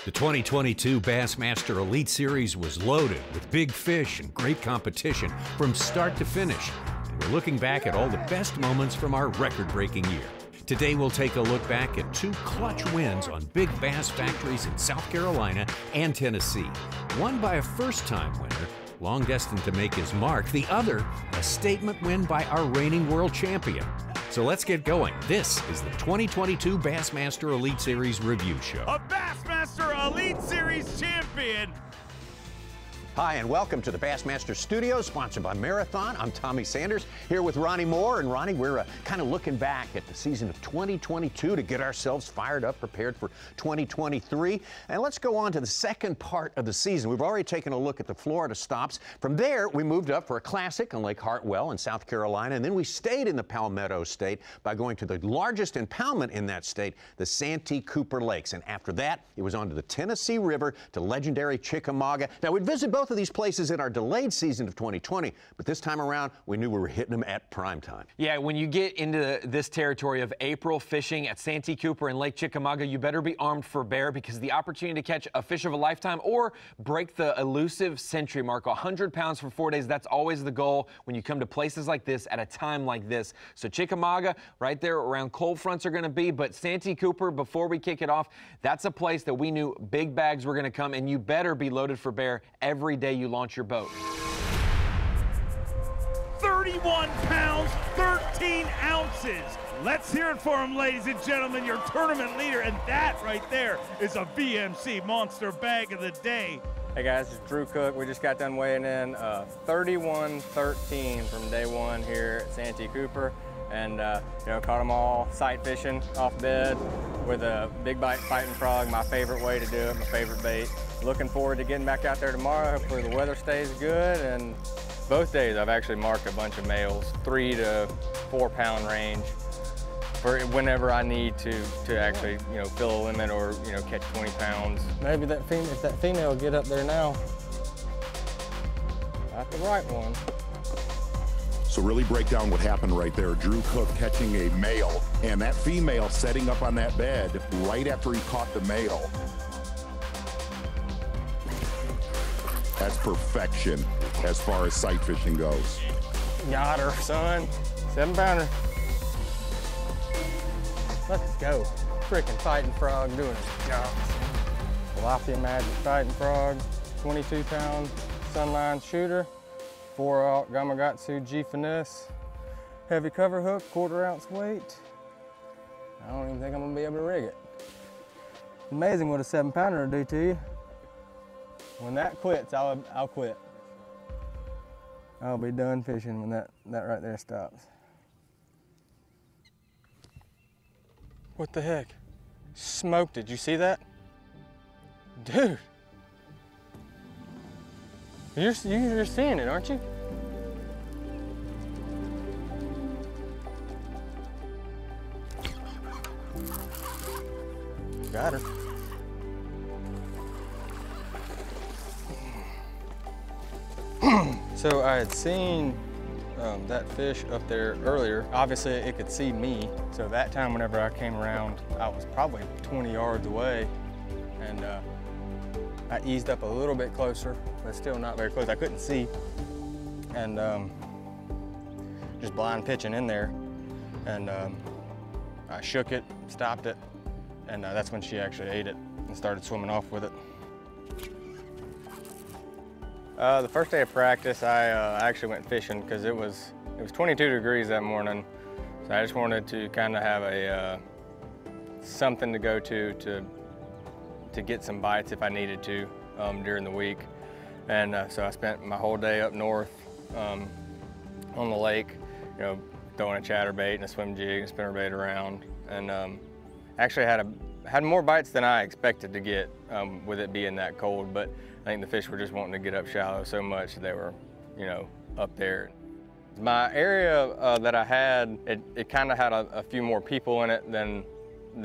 The 2022 Bassmaster Elite Series was loaded with big fish and great competition from start to finish. And we're looking back at all the best moments from our record-breaking year. Today we'll take a look back at two clutch wins on big bass factories in South Carolina and Tennessee. One by a first-time winner, long destined to make his mark. The other, a statement win by our reigning world champion. So let's get going. This is the 2022 Bassmaster Elite Series review show. A Bassmaster Elite Series champion. Hi, and welcome to the Bassmaster Studios, sponsored by Marathon. I'm Tommy Sanders, here with Ronnie Moore. And Ronnie, we're kind of looking back at the season of 2022 to get ourselves fired up, prepared for 2023. And let's go on to the second part of the season. We've already taken a look at the Florida stops. From there, we moved up for a classic on Lake Hartwell in South Carolina. And then we stayed in the Palmetto State by going to the largest impoundment in that state, the Santee Cooper Lakes. And after that, it was on to the Tennessee River to legendary Chickamauga. Now, we'd visit both of these places in our delayed season of 2020, but this time around, we knew we were hitting them at prime time. Yeah, when you get into this territory of April fishing at Santee Cooper and Lake Chickamauga, you better be armed for bear, because the opportunity to catch a fish of a lifetime or break the elusive century mark, 100 pounds for 4 days, that's always the goal when you come to places like this at a time like this. So Chickamauga, right there around cold fronts are going to be, but Santee Cooper, before we kick it off, that's a place that we knew big bags were going to come, and you better be loaded for bear every day you launch your boat. 31 pounds, 13 ounces. Let's hear it for him, ladies and gentlemen, your tournament leader. And that right there is a BMC Monster Bag of the Day. Hey guys, it's Drew Cook. We just got done weighing in 31-13 from day one here at Santee Cooper. And caught them all sight fishing off bed with a big bite fighting frog, my favorite way to do it, my favorite bait. Looking forward to getting back out there tomorrow. Hopefully the weather stays good, and both days I've actually marked a bunch of males, 3 to 4 pound range, for whenever I need to actually fill a limit or catch 20 pounds. Maybe if that female will get up there now. Not the right one. So really break down what happened right there. Drew Cook catching a male, and that female setting up on that bed right after he caught the male. That's perfection as far as sight fishing goes. Got her, son. 7 pounder. Let's go. Freaking fighting frog doing his job. Tilapia Magic fighting frog, 22 pound sunline shooter, 4-aught Gamakatsu G Finesse, heavy cover hook, 1/4 ounce weight. I don't even think I'm gonna be able to rig it. Amazing what a 7 pounder will do to you. When that quits, I'll quit. I'll be done fishing when that right there stops. What the heck? Smoked, did you see that? Dude. You're seeing it, aren't you? Got her. So I had seen that fish up there earlier. Obviously it could see me. So that time whenever I came around, I was probably 20 yards away, and I eased up a little bit closer, but still not very close. I couldn't see, and just blind pitching in there, and I shook it, stopped it, and that's when she actually ate it and started swimming off with it. The first day of practice, I actually went fishing because it was 22 degrees that morning, so I just wanted to kind of have a something to go to get some bites if I needed to during the week. And so I spent my whole day up north on the lake, throwing a chatterbait and a swim jig and spinnerbait around, and actually had more bites than I expected to get with it being that cold. But I think the fish were just wanting to get up shallow so much that they were, up there. My area that I had, it kind of had a few more people in it than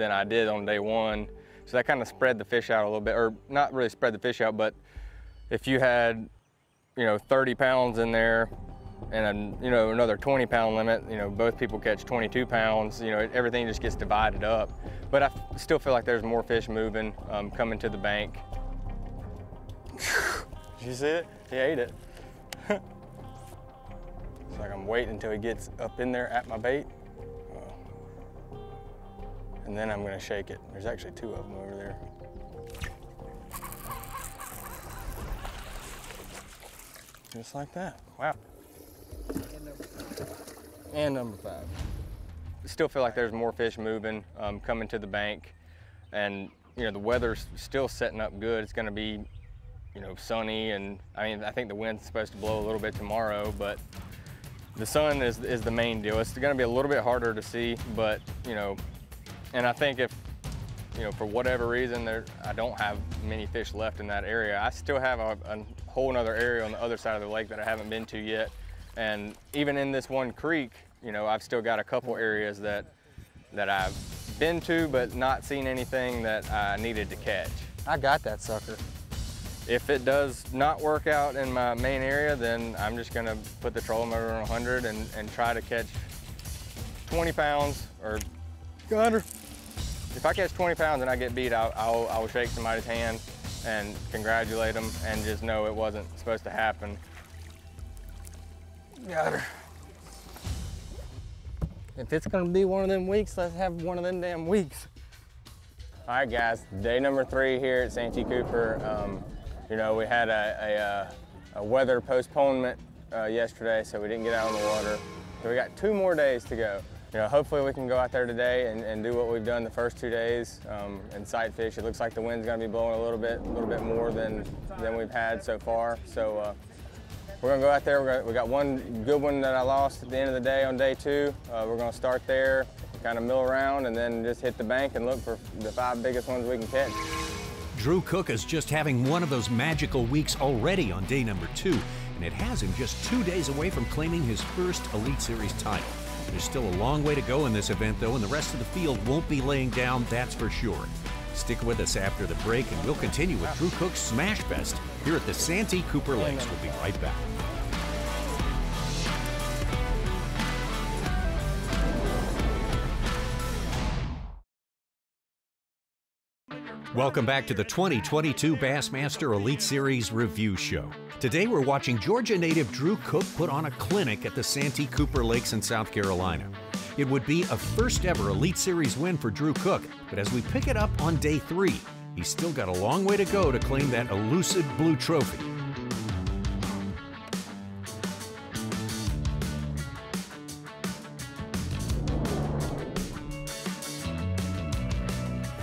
I did on day one. So that kind of spread the fish out a little bit, or not really spread the fish out, but if you had, 30 pounds in there, and you know, another 20-pound limit. You know, both people catch 22 pounds. You know, everything just gets divided up. But I still feel like there's more fish moving, coming to the bank. Did you see it? He ate it. It's like I'm waiting until he gets up in there at my bait. And then I'm gonna shake it. There's actually 2 of them over there. Just like that. Wow. And number 5. I still feel like there's more fish moving, coming to the bank. And you know, the weather's still setting up good. It's gonna be, you know, sunny, and I mean, I think the wind's supposed to blow a little bit tomorrow, but the sun is the main deal. It's gonna be a little bit harder to see, but you know, and I think if, you know, for whatever reason, I don't have many fish left in that area, I still have a whole nother area on the other side of the lake that I haven't been to yet. And even in this one creek, you know, I've still got a couple areas that I've been to, but not seen anything that I needed to catch. I got that sucker. If it does not work out in my main area, then I'm just gonna put the trolling motor on 100 and try to catch 20 pounds or 100. If I catch 20 pounds and I get beat, I will shake somebody's hand and congratulate them and just know it wasn't supposed to happen. Got her. If it's gonna be one of them weeks, let's have one of them damn weeks. All right, guys, day number 3 here at Santee Cooper. You know, we had a weather postponement yesterday, so we didn't get out on the water. So we got 2 more days to go. You know, hopefully we can go out there today and do what we've done the first 2 days and sight fish. It looks like the wind's gonna be blowing a little bit more than we've had so far. So we're gonna go out there. We got one good one that I lost at the end of the day on day 2. We're gonna start there, kind of mill around, and then just hit the bank and look for the 5 biggest ones we can catch. Drew Cook is just having one of those magical weeks already on day number 2, and it has him just 2 days away from claiming his first Elite Series title. There's still a long way to go in this event, though, and the rest of the field won't be laying down, that's for sure. Stick with us after the break, and we'll continue with Drew Cook's Smash Fest here at the Santee Cooper Lakes. We'll be right back. Welcome back to the 2022 Bassmaster Elite Series Review Show. Today we're watching Georgia native Drew Cook put on a clinic at the Santee Cooper Lakes in South Carolina. It would be a first ever Elite Series win for Drew Cook, but as we pick it up on day 3, he's still got a long way to go to claim that elusive blue trophy.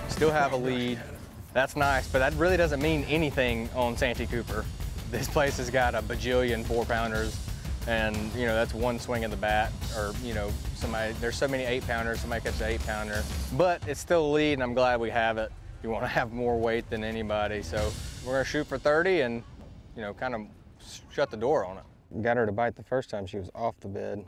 Still have a lead. That's nice, but that really doesn't mean anything on Santee Cooper. This place has got a bajillion 4-pounders, and you know, that's one swing of the bat, or you know, there's so many 8-pounders, somebody catches an 8-pounder. But it's still a lead, and I'm glad we have it. You want to have more weight than anybody, so we're gonna shoot for 30 and you know, kind of shut the door on it. Got her to bite the first time she was off the bed.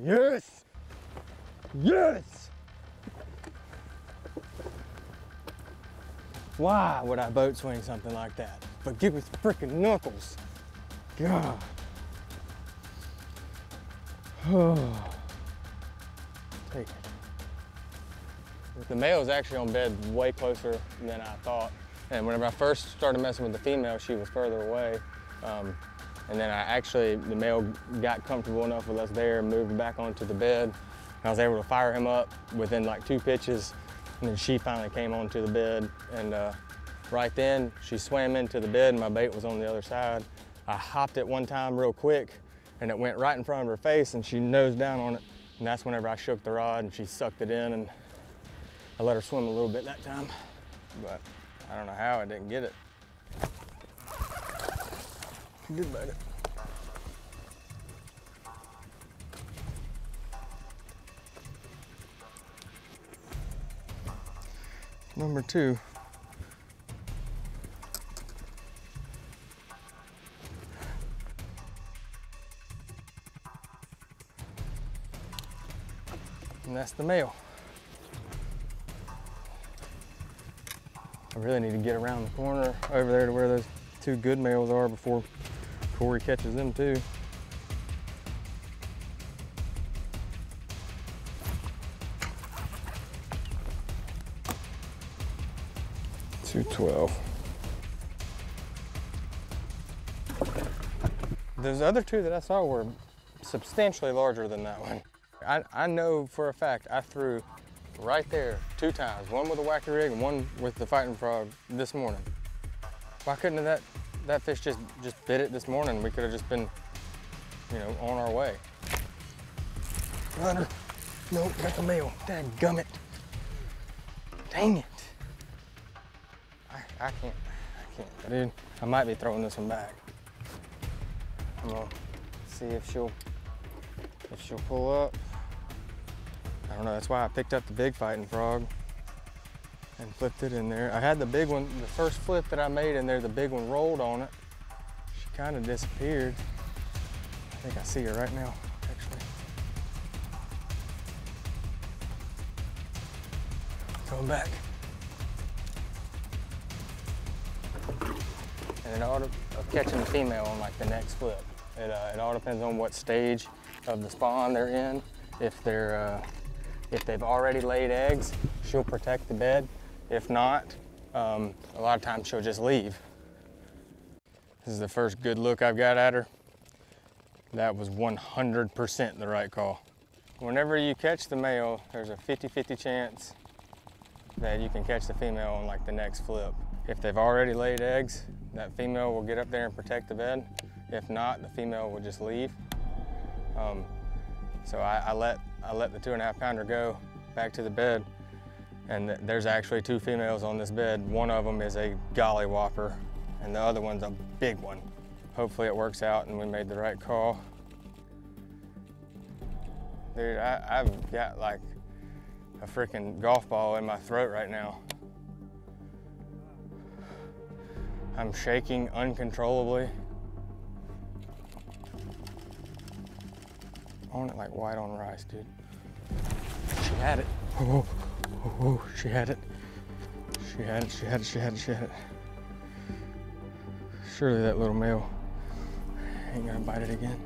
Yes! Yes! Why would I boat swing something like that? But give me freaking knuckles. God. Oh. Take it. The male is actually on bed way closer than I thought. And whenever I first started messing with the female, she was further away. And then the male got comfortable enough with us there and moved back onto the bed. I was able to fire him up within like 2 pitches, and then she finally came onto the bed. And right then, she swam into the bed and my bait was on the other side. I hopped it one time real quick, and it went right in front of her face, and she nosed down on it. And that's whenever I shook the rod and she sucked it in, and I let her swim a little bit that time. But I don't know how I didn't get it. Good bite it. Number 2. And that's the male. I really need to get around the corner over there to where those two good males are before Corey catches them too. $212. Those other two that I saw were substantially larger than that one. I know for a fact I threw right there 2 times, one with a wacky rig and one with the fighting frog this morning. Why couldn't that fish just bit it this morning? We could have just been, you know, on our way. Runner, nope, got the male. Dadgummit. Dang it. I can't, dude. I might be throwing this one back. I'm gonna see if she'll pull up. I don't know, that's why I picked up the big fighting frog and flipped it in there. I had the big one, the first flip that I made in there, the big one rolled on it. She kind of disappeared. I think I see her right now, actually. Going back. And it ought to catching the female on like the next flip. It all depends on what stage of the spawn they're in. If they've already laid eggs, she'll protect the bed. If not, a lot of times she'll just leave. This is the first good look I've got at her. That was 100% the right call. Whenever you catch the male, there's a 50-50 chance that you can catch the female on like the next flip. If they've already laid eggs, that female will get up there and protect the bed. If not, the female will just leave. So I let the 2.5 pounder go back to the bed, and there's actually 2 females on this bed. One of them is a golly whopper, and the other one's a big one. Hopefully it works out and we made the right call. Dude, I've got like a freaking golf ball in my throat right now. I'm shaking uncontrollably. I want it like white on rice, dude. She had it. Oh, oh, oh, she had it. She had it, she had it, she had it, she had it. Surely that little male ain't gonna bite it again.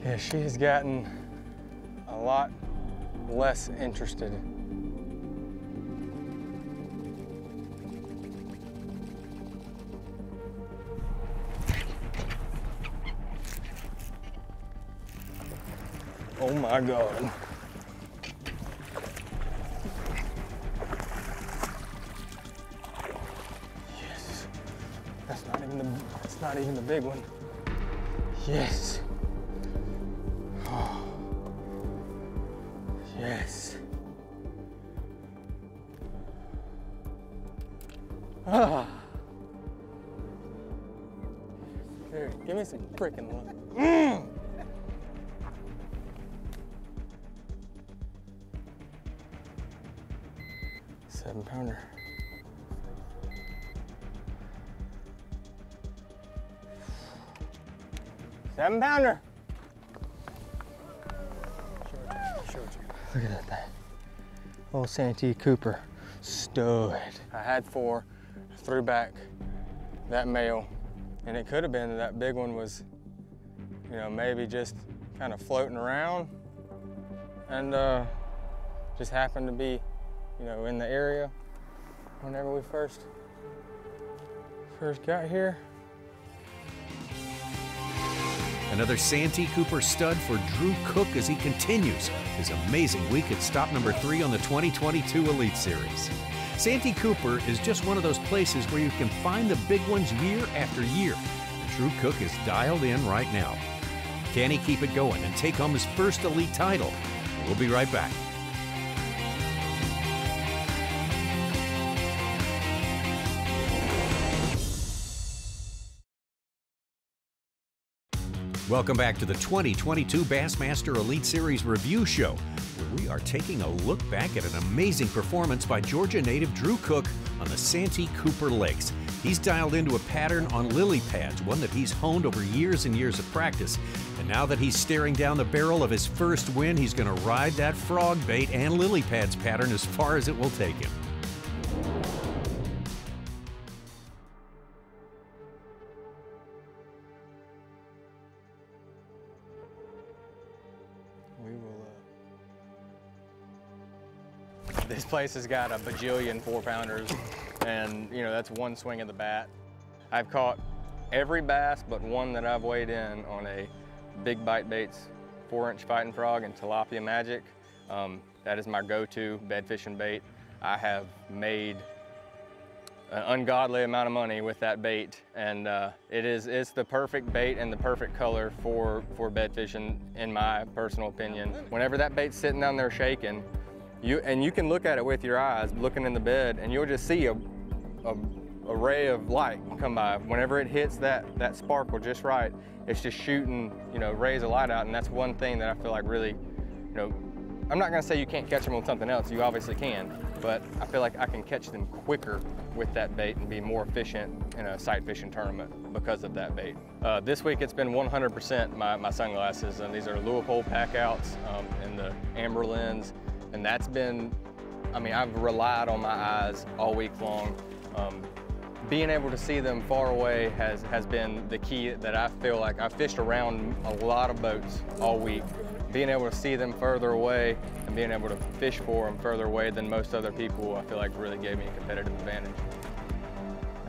Yeah, she has gotten a lot less interested. Oh my God. Yes. That's not even the big one. Yes. Oh. Yes. Ah. Here, give me some freaking luck. Mm. $7 pounder. $7 pounder. Look at that thing. Old Santee Cooper stud. I had 4, threw back that male, and it could have been that big one was, you know, maybe just kind of floating around, and just happened to be, you know, in the area whenever we first got here. Another Santee Cooper stud for Drew Cook as he continues his amazing week at stop number 3 on the 2022 Elite Series. Santee Cooper is just one of those places where you can find the big ones year after year. Drew Cook is dialed in right now. Can he keep it going and take home his first Elite title? We'll be right back. Welcome back to the 2022 Bassmaster Elite Series review show, where we are taking a look back at an amazing performance by Georgia native Drew Cook on the Santee Cooper Lakes. He's dialed into a pattern on lily pads, one that he's honed over years and years of practice. And now that he's staring down the barrel of his first win, he's going to ride that frog bait and lily pads pattern as far as it will take him. This place has got a bajillion 4-pounders, and you know, that's one swing of the bat. I've caught every bass but one that I've weighed in on a Big Bite Baits 4-inch fighting frog and tilapia magic. That is my go-to bed fishing bait. I have made an ungodly amount of money with that bait, and it's the perfect bait and the perfect color for bed fishing, in my personal opinion. Whenever that bait's sitting down there shaking, you can look at it with your eyes, looking in the bed, and you'll just see a ray of light come by. Whenever it hits that sparkle just right, it's just shooting, you know, rays of light out, and that's one thing that I feel like really, you know, I'm not gonna say you can't catch them on something else, you obviously can, but I feel like I can catch them quicker with that bait and be more efficient in a sight fishing tournament because of that bait. This week it's been 100% my sunglasses, and these are Louisville packouts in the amber lens, and that's been, I mean, I've relied on my eyes all week long. Being able to see them far away has been the key that I feel like. I've fished around a lot of boats all week. Being able to see them further away and being able to fish for them further away than most other people, I feel like really gave me a competitive advantage.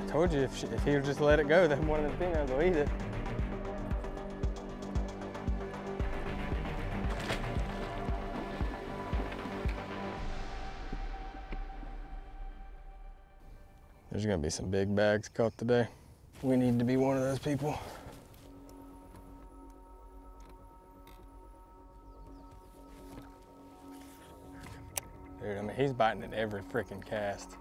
I told you, if he would just let it go, then one of the females will eat it. There's gonna be some big bags caught today. We need to be one of those people. Dude, I mean, he's biting at every freaking cast.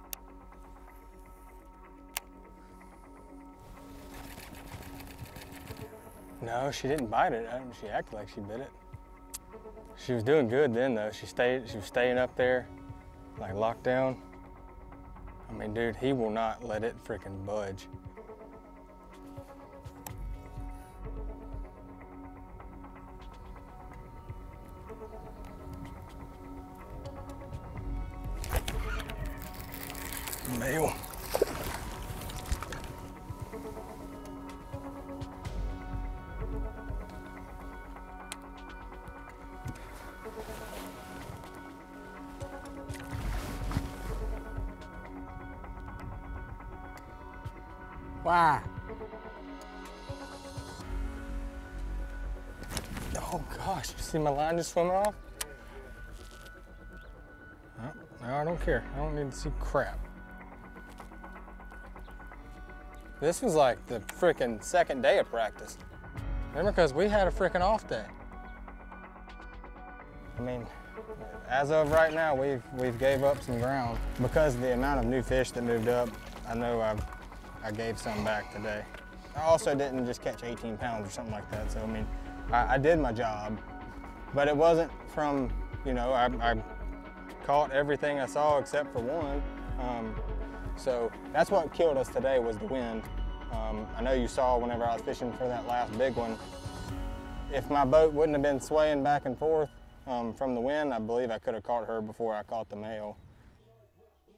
No, she didn't bite it. She acted like she bit it. She was doing good then though. She was staying up there, like locked down. I mean, dude, he will not let it freaking budge. Male. Why? Oh gosh, you see my line just swimming off? Oh, no, I don't care. I don't need to see crap. This was like the freaking second day of practice. Remember, because we had a freaking off day. I mean, as of right now, we've gave up some ground. Because of the amount of new fish that moved up, I know I gave some back today. I also didn't just catch 18 pounds or something like that. So, I mean, I did my job, but it wasn't from, you know, I caught everything I saw except for one. So that's what killed us today was the wind. I know you saw whenever I was fishing for that last big one, if my boat wouldn't have been swaying back and forth from the wind, I believe I could have caught her before I caught the male.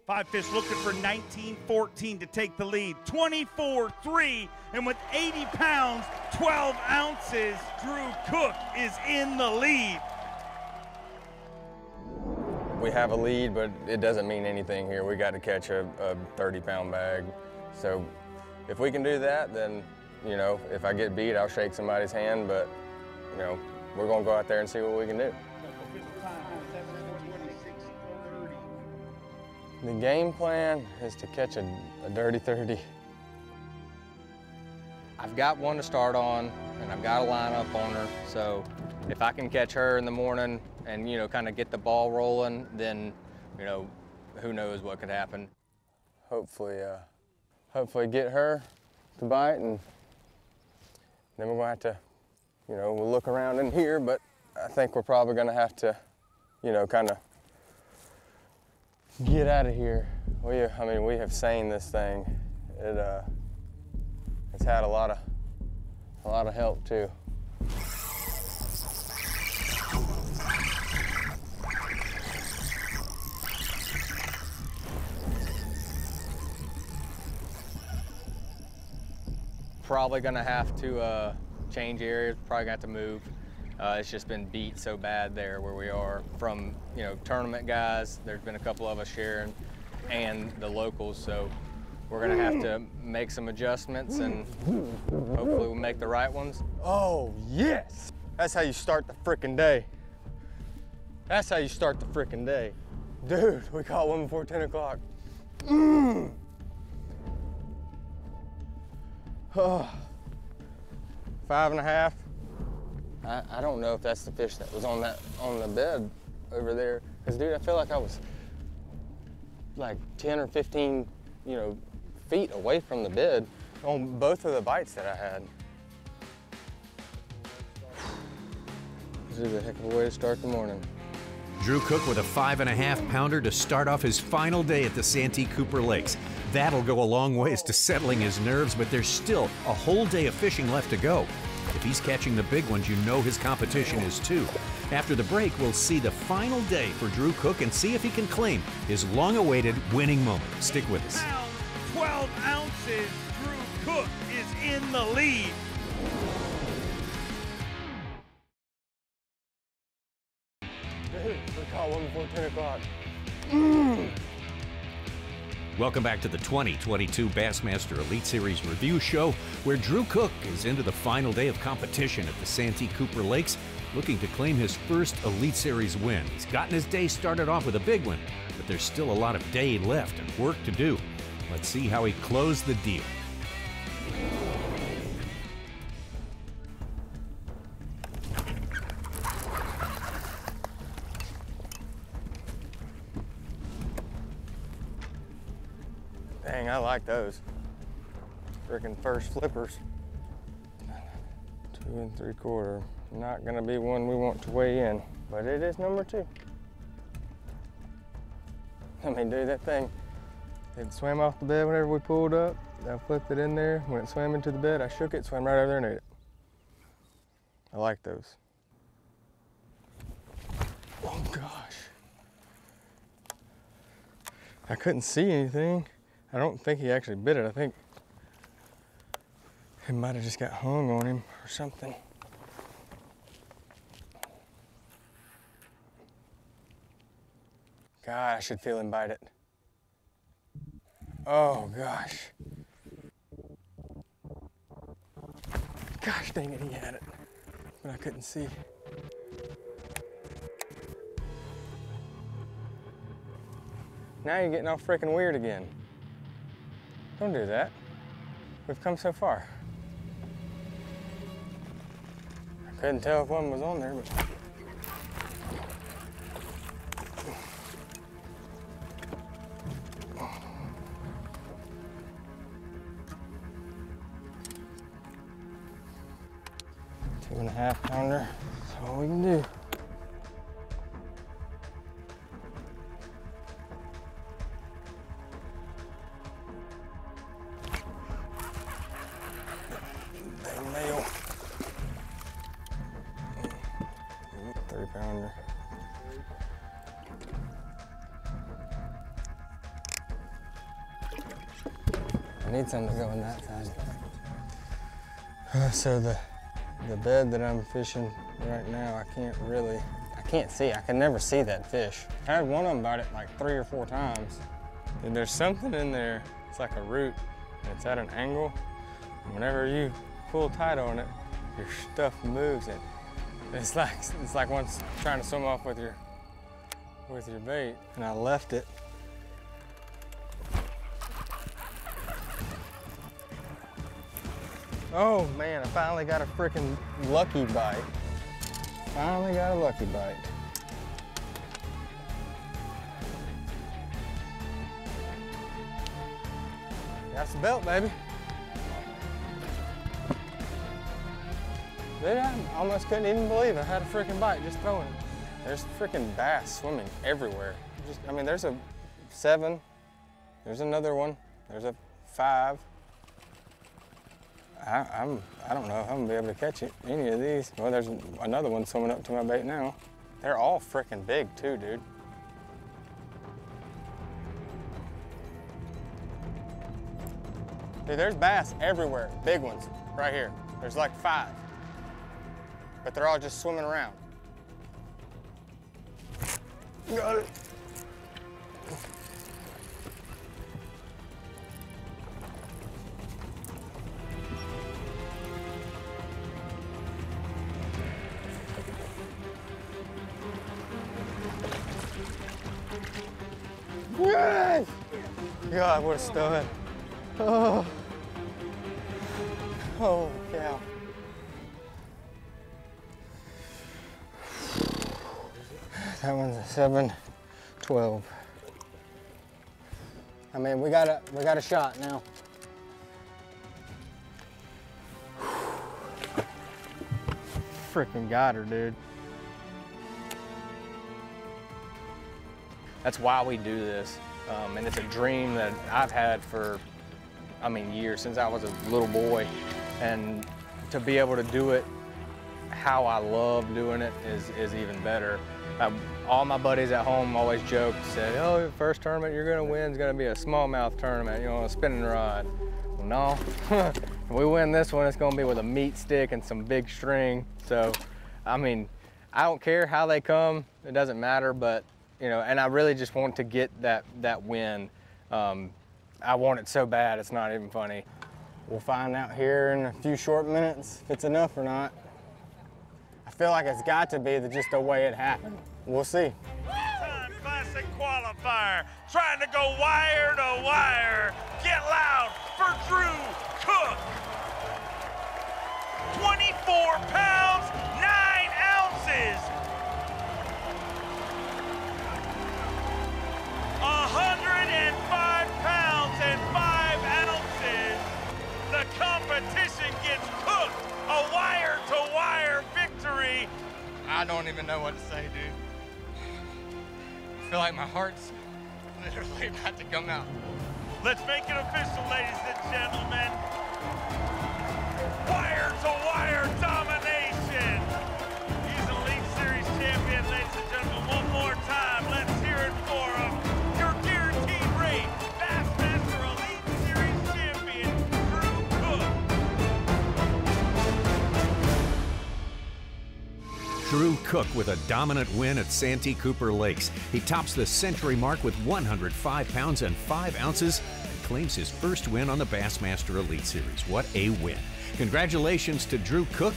5 fish looking for 19-14 to take the lead. 24-3, and with 80 pounds, 12 ounces, Drew Cook is in the lead. We have a lead, but it doesn't mean anything here. We got to catch a 30-pound bag. So if we can do that, then, you know, if I get beat, I'll shake somebody's hand, but, you know, we're going to go out there and see what we can do. The game plan is to catch a dirty 30. I've got one to start on, and I've got a line up on her, so if I can catch her in the morning and, you know, kind of get the ball rolling, then, you know, who knows what could happen. Hopefully get her to bite, and then we're going to have to, you know, we'll look around in here, but I think we're probably going to have to, you know, kind of get out of here. I mean, we have seen this thing. It's had a lot of help too. Probably gonna have to change areas. Probably gonna have to move. It's just been beat so bad there where we are from, you know, tournament guys. There's been a couple of us sharing and the locals, so we're gonna have to make some adjustments and hopefully we'll make the right ones. Oh, yes! That's how you start the frickin' day. That's how you start the frickin' day. Dude, we caught one before 10 o'clock. Oh. 5.5. I don't know if that's the fish that was on the bed over there. Cause dude, I feel like I was like 10 or 15, you know, feet away from the bed on both of the bites that I had. This is a heck of a way to start the morning. Drew Cook with a 5.5 pounder to start off his final day at the Santee Cooper Lakes. That'll go a long ways to settling his nerves, but there's still a whole day of fishing left to go. If he's catching the big ones, you know his competition is too. After the break, we'll see the final day for Drew Cook and see if he can claim his long-awaited winning moment. Stick with us. 12 ounces, Drew Cook is in the lead. Dude, we caught one before 10 o'clock. Welcome back to the 2022 Bassmaster Elite Series review show, where Drew Cook is into the final day of competition at the Santee Cooper Lakes, looking to claim his first Elite Series win. He's gotten his day started off with a big one, but there's still a lot of day left and work to do. Let's see how he closed the deal. Dang, I like those. Freaking first flippers. 2 3/4. Not gonna be one we want to weigh in, but it is number 2. I mean, dude, that thing, it swam off the bed whenever we pulled up. I flipped it in there. When it swam into the bed, I shook it, swam right over there and ate it. I like those. Oh gosh. I couldn't see anything. I don't think he actually bit it. I think it might have just got hung on him or something. God, I should feel him bite it. Oh gosh. Gosh dang it, he had it, but I couldn't see. Now you're getting all freaking weird again. Don't do that. We've come so far. I couldn't tell if one was on there, but. Two and a half pounder, that's all we can do. Male. 3 pounder. I need something to go in that side. So the bed that I'm fishing right now, I can't see. I can never see that fish. I had one of them bite it like 3 or 4 times. And there's something in there, it's like a root, and it's at an angle. And whenever you pull tight on it, your stuff moves it. It's like one's trying to swim off with your bait, and I left it. Oh man, I finally got a freaking lucky bite. Finally got a lucky bite. That's the belt, baby. Dude, I almost couldn't even believe I had a freaking bite just throwing it. There's freaking bass swimming everywhere. I mean, there's a 7, there's another one, there's a 5. I don't know if I'm gonna be able to catch any of these. Well, there's another one swimming up to my bait now. They're all freaking big too, dude. Dude, there's bass everywhere, big ones, right here. There's like 5. but they're all just swimming around. Got it. Yes! God, what a stud. Oh. Oh, cow. That one's a 7-12. I mean, we got a shot now. Freaking got her, dude. That's why we do this, and it's a dream that I've had for, I mean, years, since I was a little boy, and to be able to do it how I love doing it is even better. All my buddies at home always joked, said, oh, the first tournament you're gonna win is gonna be a smallmouth tournament, you know, a spinning rod. Well, no, if we win this one, it's gonna be with a meat stick and some big string. So, I mean, I don't care how they come, it doesn't matter, but you know, and I really just want to get that win. I want it so bad, it's not even funny. We'll find out here in a few short minutes if it's enough or not. I feel like it's got to be just the way it happened. We'll see. Time Classic qualifier, trying to go wire to wire. Get loud for Drew Cook. 24 pounds, 9 ounces. 105 pounds and 5 ounces. The competition gets cooked. A wire-to-wire victory. I don't even know what to say, dude. I feel like my heart's literally about to come out. Let's make it official, ladies and gentlemen. Wire-to-wire domination. He's an Elite Series champion, ladies and gentlemen. One more time, let's hear it for him. Your guaranteed rate, Bassmaster Elite Series champion, Drew Cook. Drew Cook with a dominant win at Santee Cooper Lakes. He tops the century mark with 105 pounds and 5 ounces and claims his first win on the Bassmaster Elite Series. What a win. Congratulations to Drew Cook.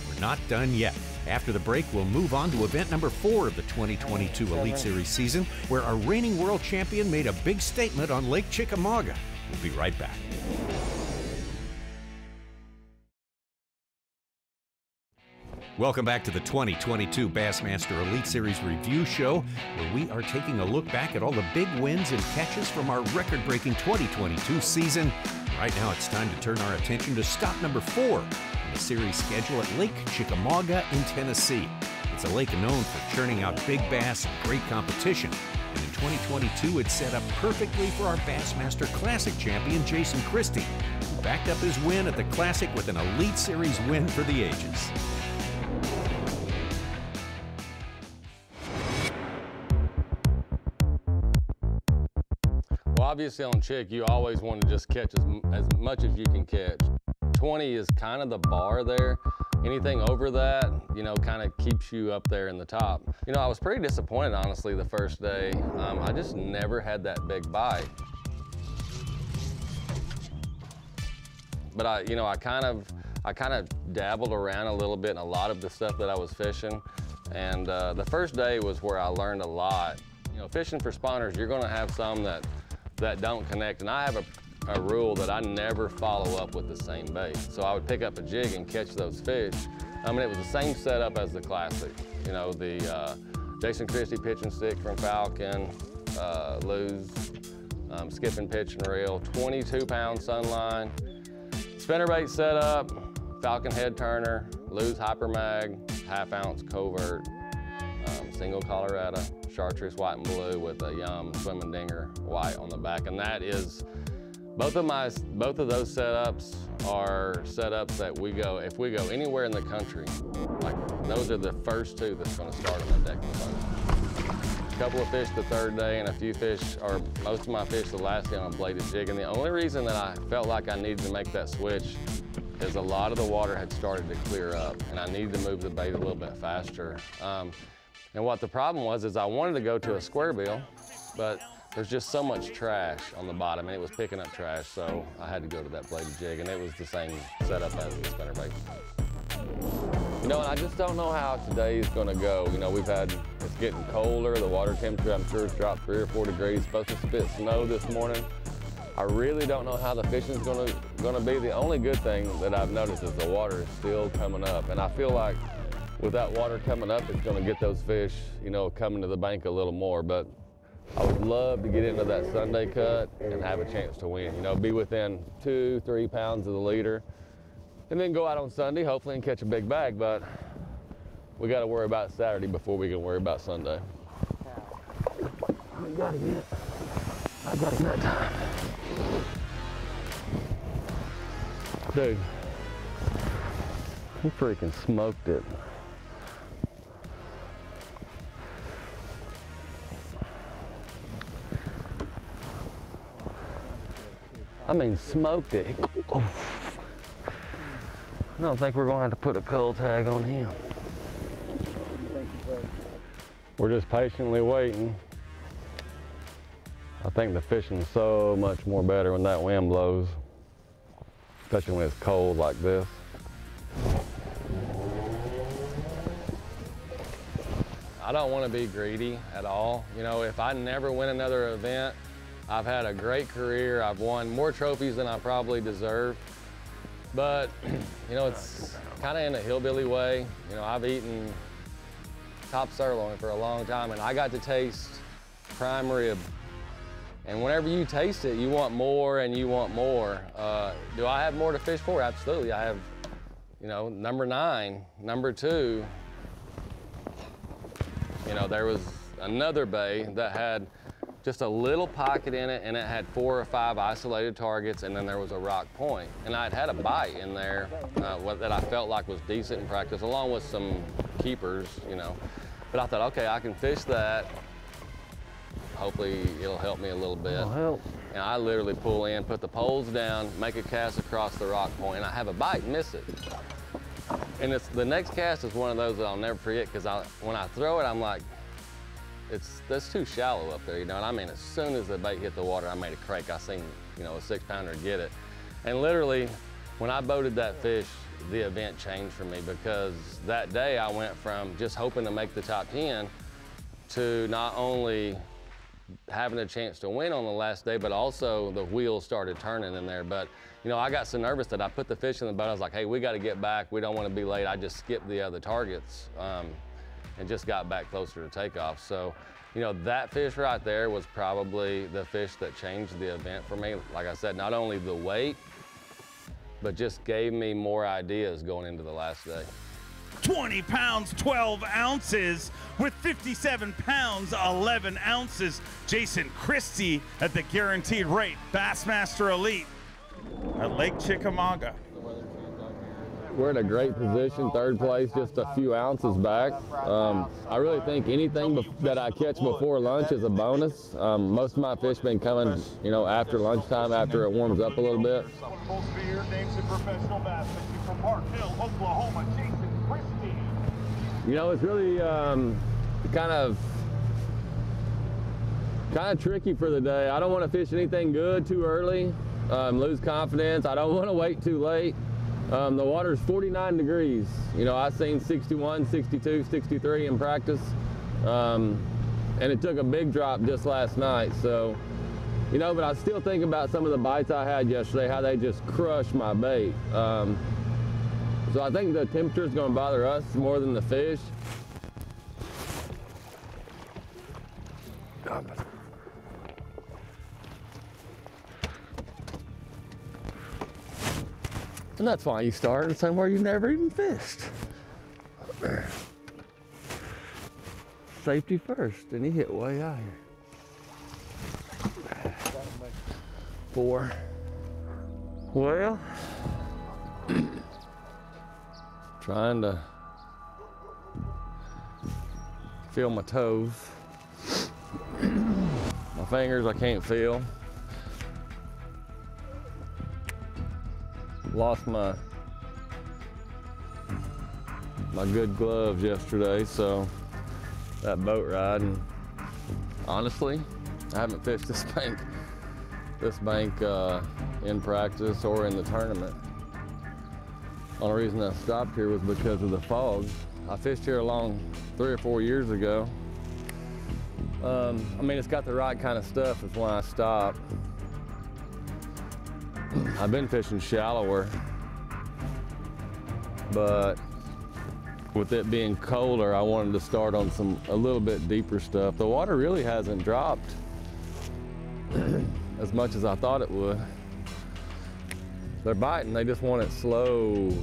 We're not done yet. After the break, we'll move on to event number 4 of the 2022 Elite Series season, where our reigning world champion made a big statement on Lake Chickamauga. We'll be right back. Welcome back to the 2022 Bassmaster Elite Series review show, where we are taking a look back at all the big wins and catches from our record-breaking 2022 season. Right now, it's time to turn our attention to stop number 4 on the series schedule at Lake Chickamauga in Tennessee. It's a lake known for churning out big bass and great competition. And in 2022, it's set up perfectly for our Bassmaster Classic champion, Jason Christie, who backed up his win at the Classic with an Elite Series win for the ages. Well, obviously on Chick, you always want to just catch as much as you can catch. 20 is kind of the bar there. Anything over that, you know, kind of keeps you up there in the top. You know, I was pretty disappointed, honestly, the first day. I just never had that big bite. But I kind of dabbled around a little bit in a lot of the stuff that I was fishing. And the first day was where I learned a lot. You know, fishing for spawners, you're gonna have some that don't connect. And I have a rule that I never follow up with the same bait. So I would pick up a jig and catch those fish. I mean, it was the same setup as the Classic. You know, the Jason Christie pitch and stick from Falcon, Lou's skipping pitch and reel, 22-pound sunline, spinnerbait setup, Falcon head turner, Lou's hyper mag, half-ounce covert, single Colorado, chartreuse white and blue with a Yum swimming dinger white on the back. And that is, both of those setups are setups that if we go anywhere in the country, like those are the first 2 that's gonna start on the deck of the boat. A couple of fish the third day and a few fish, or most of my fish the last day on a bladed jig. And the only reason that I felt like I needed to make that switch is a lot of the water had started to clear up, and I needed to move the bait a little bit faster. And what the problem was is I wanted to go to a square bill, but there's just so much trash on the bottom, and it was picking up trash, so I had to go to that bladed jig, and it was the same setup as the spinnerbait. You know, and I just don't know how today is going to go. You know, it's getting colder, the water temperature I'm sure has dropped 3 or 4 degrees, supposed to spit snow this morning. I really don't know how the fishing's going to be. The only good thing that I've noticed is the water is still coming up, and I feel like with that water coming up, it's going to get those fish, you know, coming to the bank a little more. But I would love to get into that Sunday cut and have a chance to win. You know, be within 2-3 pounds of the leader, and then go out on Sunday, hopefully, and catch a big bag. But we got to worry about Saturday before we can worry about Sunday. I got it that time. Dude, he freaking smoked it. I mean, smoked it. I don't think we're going to have to put a cold tag on him. We're just patiently waiting. I think the fishing's so much more better when that wind blows, especially when it's cold like this. I don't want to be greedy at all. You know, if I never win another event, I've had a great career. I've won more trophies than I probably deserve. But, you know, it's kind of in a hillbilly way. You know, I've eaten top sirloin for a long time, and I got to taste prime rib. And whenever you taste it, you want more and you want more. Do I have more to fish for? Absolutely. I have, you know, number 9, number 2. You know, there was another bay that had just a little pocket in it, and it had 4 or 5 isolated targets, and then there was a rock point. And I'd had a bite in there that I felt like was decent in practice, along with some keepers, you know. But I thought, okay, I can fish that. Hopefully it'll help me a little bit. It'll help. And I literally pull in, put the poles down, make a cast across the rock point, and I have a bite and miss it. And the next cast is one of those that I'll never forget, because when I throw it, I'm like, that's too shallow up there, you know. And I mean, as soon as the bait hit the water, I made a crake. I seen, you know, a 6-pounder get it. And literally, when I boated that fish, the event changed for me, because that day I went from just hoping to make the top 10 to not only having a chance to win on the last day, but also the wheels started turning in there. But, you know, I got so nervous that I put the fish in the boat. I was like, hey, we got to get back. We don't want to be late. I just skipped the other targets and just got back closer to takeoff. So, you know, that fish right there was probably the fish that changed the event for me. Like I said, not only the weight, but just gave me more ideas going into the last day. 20 pounds, 12 ounces, with 57 pounds, 11 ounces. Jason Christie at the guaranteed rate, Bassmaster Elite at Lake Chickamauga. We're in a great position, 3rd place, just a few ounces back. I really think anything that I catch before lunch is a bonus. Most of my fish been coming, you know, after lunchtime, after it warms up a little bit. You know, it's really kind of tricky for the day. I don't want to fish anything good too early, lose confidence. I don't want to wait too late. The water's 49 degrees. You know, I've seen 61, 62, 63 in practice. And it took a big drop just last night. So, you know, but I still think about some of the bites I had yesterday, how they just crushed my bait. So I think the temperature is going to bother us more than the fish. And that's why you start somewhere you've never even fished. Safety first, and he hit way out here. 4. Well, trying to feel my toes. My fingers I can't feel. Lost my my good gloves yesterday, so that boat ride, and honestly, I haven't fished this bank in practice or in the tournament. Only reason I stopped here was because of the fog. I fished here along 3 or 4 years ago. I mean, it's got the right kind of stuff, is why I stopped. I've been fishing shallower, but with it being colder, I wanted to start on a little bit deeper stuff. The water really hasn't dropped as much as I thought it would. They're biting, they just want it slow.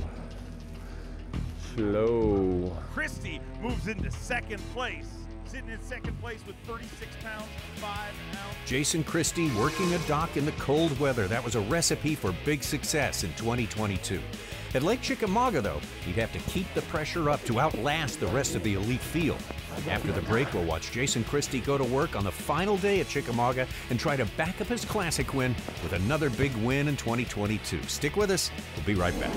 Slow. Christie moves into second place, sitting in second place with 36 pounds, 5 ounces. Jason Christie working a dock in the cold weather. That was a recipe for big success in 2022. At Lake Chickamauga, though, he'd have to keep the pressure up to outlast the rest of the elite field. After the break, we'll watch Jason Christie go to work on the final day at Chickamauga and try to back up his classic win with another big win in 2022. Stick with us. We'll be right back.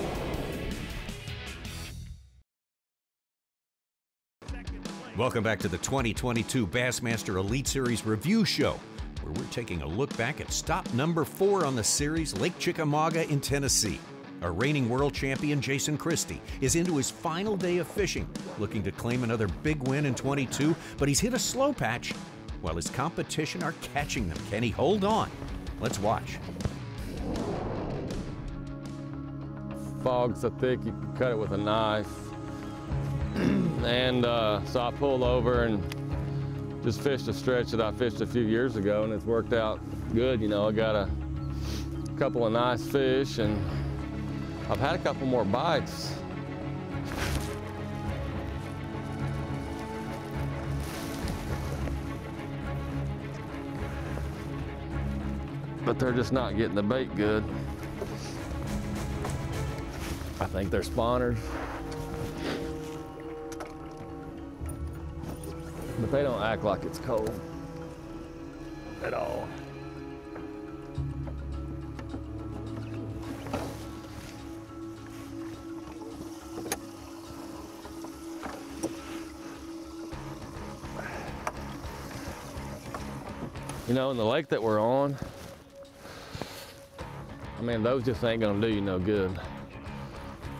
Welcome back to the 2022 Bassmaster Elite Series review show, where we're taking a look back at stop number 4 on the series, Lake Chickamauga in Tennessee. Our reigning world champion, Jason Christie, is into his final day of fishing, looking to claim another big win in 22, but he's hit a slow patch while his competition are catching them. Can he hold on? Let's watch. Fog's so thick you can cut it with a knife. And so I pulled over and just fished a stretch that I fished a few years ago, and it's worked out good. You know, I got a couple of nice fish, and I've had a couple more bites. But they're just not getting the bait good. I think they're spawners. But they don't act like it's cold at all. You know, in the lake that we're on, I mean, those just ain't gonna do you no good.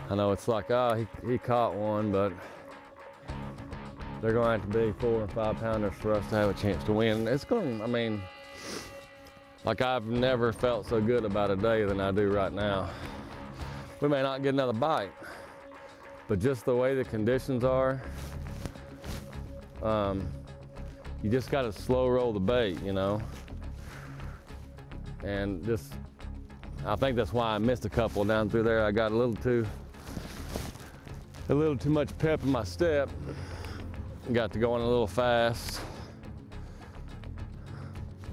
I know it's like, oh, he caught one, but they're gonna have to be 4 and 5 pounders for us to have a chance to win. It's gonna, I mean, like I've never felt so good about a day than I do right now. We may not get another bite, but just the way the conditions are, you just gotta slow roll the bait, you know? And just, I think that's why I missed a couple down through there. I got a little too much pep in my step. Got to going a little fast.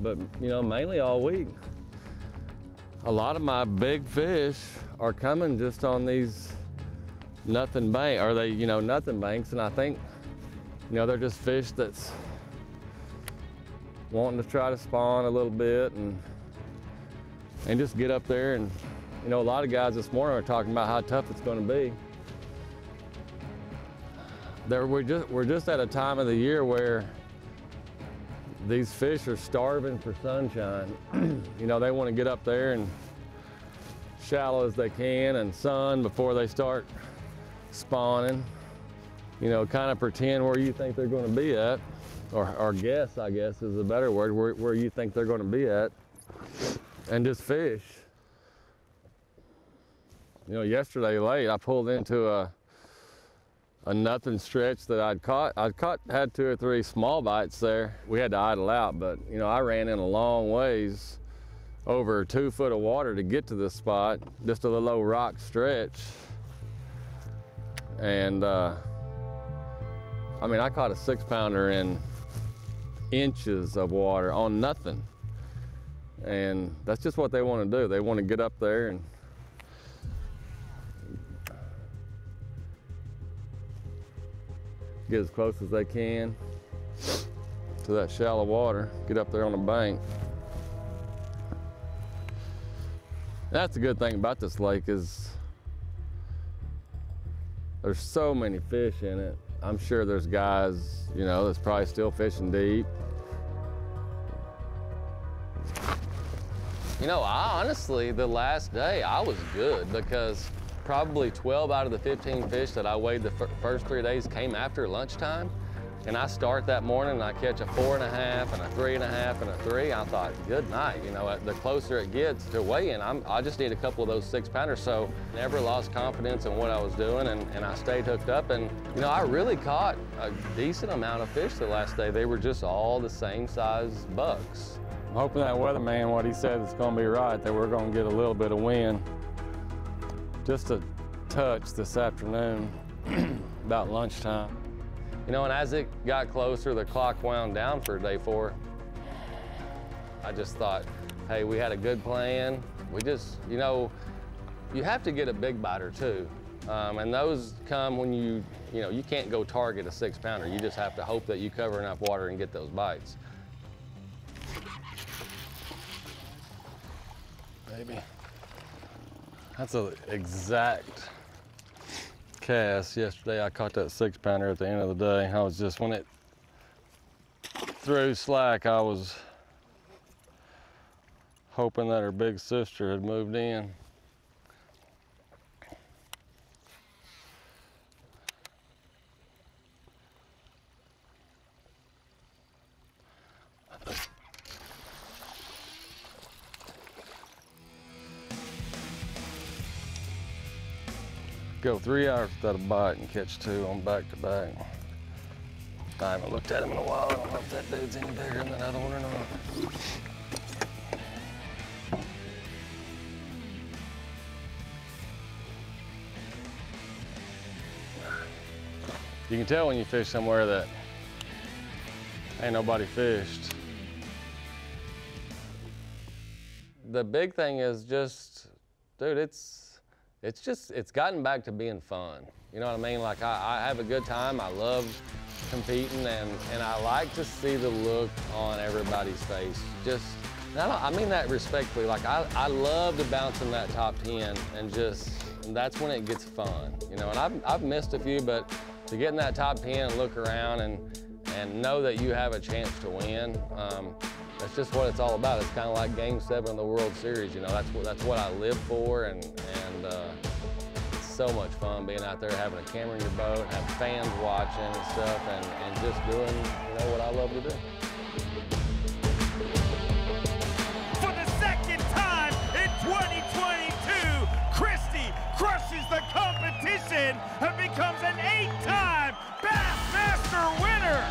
But, you know, mainly all week, a lot of my big fish are coming just on these nothing bank, or they, you know, nothing banks. And I think, you know, they're just fish that's wanting to try to spawn a little bit and just get up there. And, you know, a lot of guys this morning are talking about how tough it's going to be. We're just at a time of the year where these fish are starving for sunshine. You know, they want to get up there and shallow as they can and sun before they start spawning. You know, kind of pretend where you think they're going to be at, or guess, I guess is a better word, where you think they're going to be at, and just fish. You know, yesterday late, I pulled into a nothing stretch that had 2 or 3 small bites there. We had to idle out, but you know, I ran in a long ways over 2 foot of water to get to this spot, just a little old rock stretch. And I mean, I caught a 6-pounder in inches of water on nothing. And that's just what they want to do. They want to get up there and get as close as they can to that shallow water, get up there on the bank. That's the good thing about this lake is There's so many fish in it. I'm sure there's guys, you know, that's probably still fishing deep. You know, honestly, the last day I was good because probably 12 out of the 15 fish that I weighed the first 3 days came after lunchtime. And I start that morning and I catch a 4.5 and a 3.5 and a 3. I thought, good night. You know, the closer it gets to weigh-in, I just need a couple of those 6-pounders. So never lost confidence in what I was doing, and I stayed hooked up. And, you know, I really caught a decent amount of fish the last day. They were just all the same size bucks. I'm hoping that weatherman, what he said is going to be right, that we're going to get a little bit of wind. Just a touch this afternoon, about lunchtime. You know, and as it got closer, the clock wound down for day 4. I just thought, hey, we had a good plan. We just, you know, you have to get a big biter too. And those come when you can't go target a 6-pounder. You just have to hope that you cover enough water and get those bites. Baby, that's an exact cast. Yesterday I caught that 6-pounder at the end of the day. I was just, when it threw slack, I was hoping that her big sister had moved in. Go 3 hours without a bite and catch 2 on back-to-back. I haven't looked at him in a while. I don't know if that dude's any bigger than that other one or not. You can tell when you fish somewhere that ain't nobody fished. The big thing is just, dude, it's gotten back to being fun. You know what I mean? Like, I have a good time. I love competing, and I like to see the look on everybody's face. Just, I mean that respectfully. Like, I love to bounce in that top 10, and that's when it gets fun. You know, and I've missed a few, but to get in that top 10 and look around and know that you have a chance to win, that's just what it's all about. It's kind of like Game 7 of the World Series. You know, that's what I live for, and it's so much fun being out there, having a camera in your boat, having fans watching and stuff, and just doing, you know, what I love to do. For the second time in 2022, Christie crushes the competition and becomes an 8-time Bassmaster winner.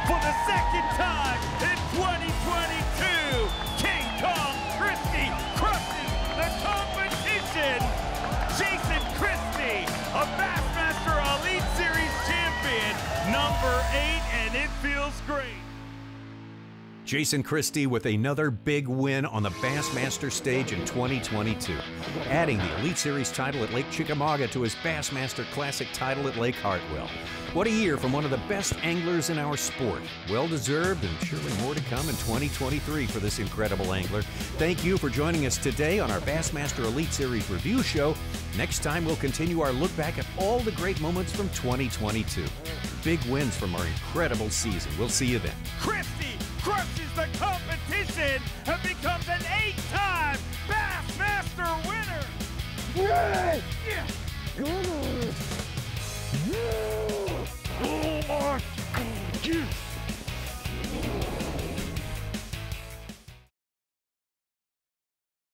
For the second time in 2022, King Kong Christie crushes the competition. Jason Christie, a Bassmaster Elite Series champion, number 8, and it feels great. Jason Christie with another big win on the Bassmaster stage in 2022, adding the Elite Series title at Lake Chickamauga to his Bassmaster Classic title at Lake Hartwell. What a year from one of the best anglers in our sport. Well-deserved, and surely more to come in 2023 for this incredible angler. Thank you for joining us today on our Bassmaster Elite Series review show. Next time, we'll continue our look back at all the great moments from 2022. Big wins from our incredible season. We'll see you then. Christie crushes the competition and becomes an 8-time Bassmaster winner. Yes! Yeah. Good. Oh my God.